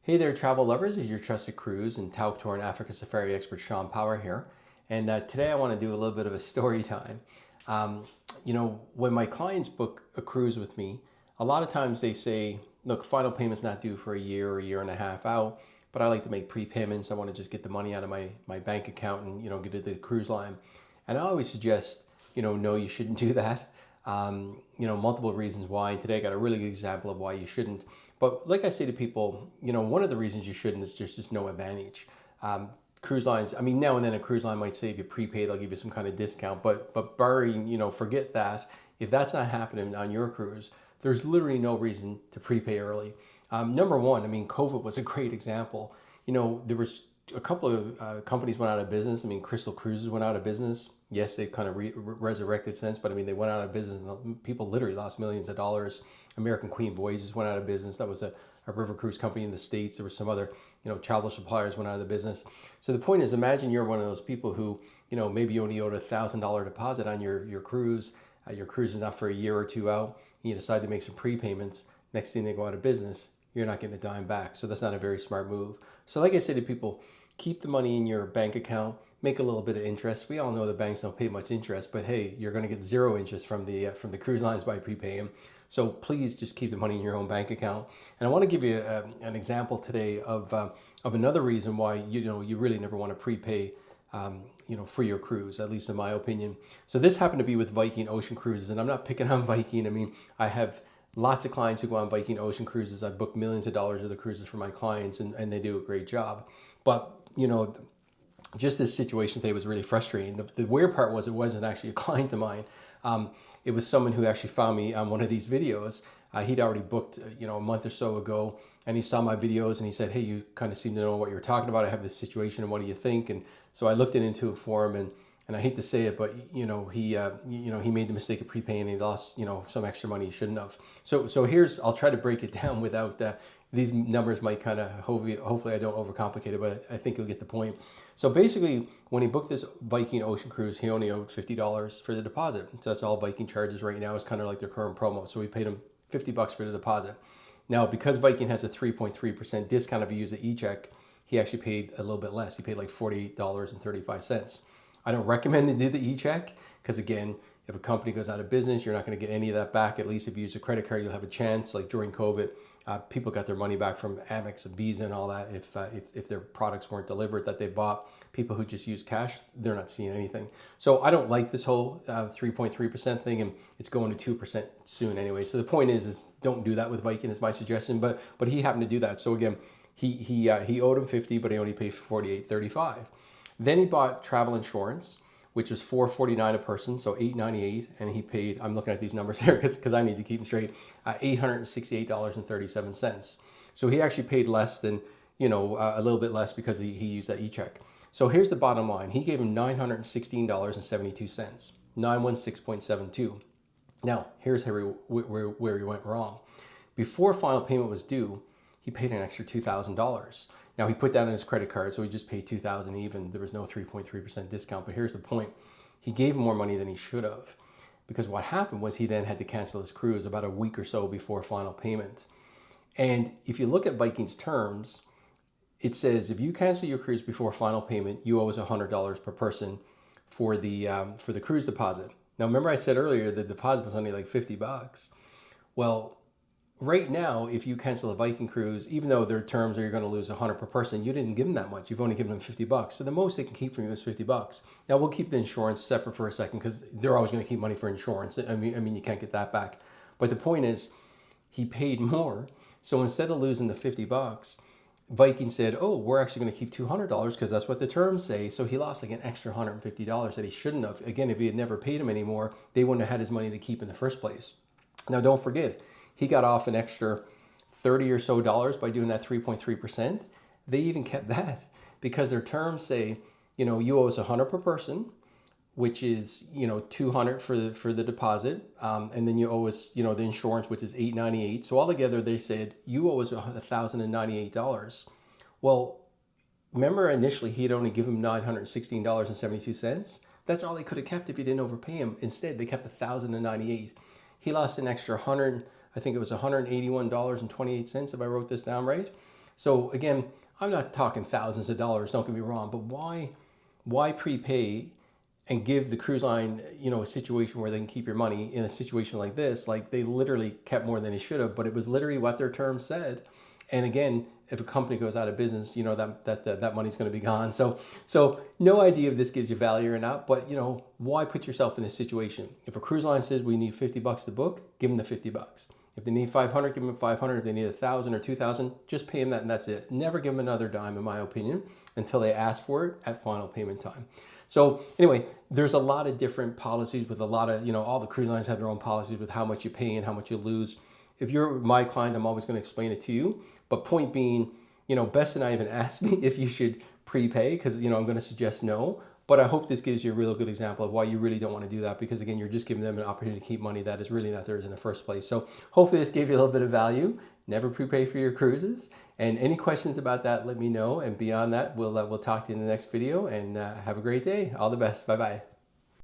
Hey there, travel lovers. This is your trusted cruise and Tauck tour and Africa safari expert Shawn Power here. And today I want to do a little bit of a story time. When my clients book a cruise with me, a lot of times they say, look, final payment's not due for a year or a year and a half out, but I like to make prepayments. I want to just get the money out of my bank account and, get it to the cruise line. And I always suggest, no, you shouldn't do that. Multiple reasons why. And today I got a really good example of why you shouldn't. But like I say to people, one of the reasons you shouldn't is there's just no advantage. Cruise lines, now and then a cruise line might say if you prepay, they'll give you some kind of discount. But barring, forget that. If that's not happening on your cruise, there's literally no reason to prepay early. Number one, COVID was a great example. There was a couple of companies went out of business. Crystal Cruises went out of business. Yes, they kind of resurrected since, but they went out of business and people literally lost millions of dollars. American Queen Voyages went out of business. That was a river cruise company in the States. There were some other, travel suppliers went out of the business. So the point is, imagine you're one of those people who, maybe you only owed $1,000 deposit on your cruise. Your cruise is not for a year or two out. You decide to make some prepayments. Next thing they go out of business, you're not getting a dime back. So that's not a very smart move. So like I say to people, keep the money in your bank account, make a little bit of interest. We all know the banks don't pay much interest, but hey, you're going to get zero interest from the cruise lines by prepaying. So please just keep the money in your own bank account. And I want to give you an example today of another reason why you really never want to prepay for your cruise, at least in my opinion. So this happened to be with Viking Ocean Cruises, and I'm not picking on Viking. I have lots of clients who go on Viking Ocean Cruises. I book millions of dollars of the cruises for my clients, and they do a great job. But just this situation today was really frustrating. The weird part was it wasn't actually a client of mine. It was someone who actually found me on one of these videos. He'd already booked, a month or so ago, and he saw my videos and he said, hey, you kind of seem to know what you're talking about. I have this situation, and what do you think? And so I looked into it for him, and I hate to say it, but he made the mistake of prepaying and he lost, some extra money he shouldn't have. So I'll try to break it down without these numbers might kind of, hopefully I don't overcomplicate it, but I think you'll get the point. So basically, when he booked this Viking Ocean Cruise, he only owed $50 for the deposit. So that's all Viking charges right now. It's kind of like their current promo. So we paid him $50 for the deposit. Now, because Viking has a 3.3% discount if you use the e-check, he actually paid a little bit less. He paid like $48.35. I don't recommend to do the e-check because, again, if a company goes out of business, you're not going to get any of that back. At least if you use a credit card, you'll have a chance. Like during COVID, people got their money back from Amex and Visa and all that if their products weren't delivered that they bought. People who just use cash, they're not seeing anything. So I don't like this whole 3.3% thing, and it's going to 2% soon anyway. So the point is don't do that with Viking is my suggestion. But he happened to do that. So again, he owed him $50, but he only paid $48.35. Then he bought travel insurance, which was $449 a person, so $898, and he paid, I'm looking at these numbers here because I need to keep them straight, $868.37. So he actually paid less than, a little bit less because he used that e-check. So here's the bottom line. He gave him $916.72, 916.72. Now, here's where he went wrong. Before final payment was due, he paid an extra $2,000. Now, he put that on his credit card, so he just paid $2,000 even. There was no 3.3% discount. But here's the point. He gave him more money than he should have, because what happened was he then had to cancel his cruise about a week or so before final payment. And if you look at Viking's terms, it says if you cancel your cruise before final payment, you owe us $100 per person for the cruise deposit. Now, remember I said earlier the deposit was only like $50. Well, right now, if you cancel a Viking cruise, even though their terms are you're going to lose $100 per person, you didn't give them that much. You've only given them $50. So the most they can keep from you is $50. Now we'll keep the insurance separate for a second because they're always going to keep money for insurance. I mean, you can't get that back. But the point is, he paid more. So instead of losing the $50, Viking said, oh, we're actually going to keep $200 because that's what the terms say. So he lost like an extra $150 that he shouldn't have. Again, if he had never paid him anymore, they wouldn't have had his money to keep in the first place. Now, don't forget, he got off an extra $30 or so by doing that 3.3%. They even kept that because their terms say, you owe us $100 per person, which is, $200 for the deposit. And then you owe us, the insurance, which is $898. So altogether, they said, you owe us $1,098. Well, remember initially he had only given him $916.72. That's all they could have kept if he didn't overpay him. Instead, they kept $1,098. He lost an extra I think it was $181.28 if I wrote this down right. So again, I'm not talking thousands of dollars, don't get me wrong, but why prepay and give the cruise line, a situation where they can keep your money in a situation like this? Like, they literally kept more than they should have, but it was literally what their terms said. And again, if a company goes out of business, that money's going to be gone. So no idea if this gives you value or not, but why put yourself in this situation? If a cruise line says we need $50 to book, give them the $50. If they need 500, give them 500. If they need 1,000 or 2,000, just pay them that, and that's it. Never give them another dime, in my opinion, until they ask for it at final payment time. So anyway, there's a lot of different policies with a lot of, all the cruise lines have their own policies with how much you pay and how much you lose. If you're my client, I'm always going to explain it to you. But point being, Bess and I even asked me if you should prepay, because, I'm going to suggest no. But I hope this gives you a real good example of why you really don't want to do that, because again, you're just giving them an opportunity to keep money that is really not theirs in the first place. So hopefully this gave you a little bit of value. Never prepay for your cruises. And any questions about that, let me know. And beyond that, we'll talk to you in the next video, and have a great day. All the best. Bye-bye.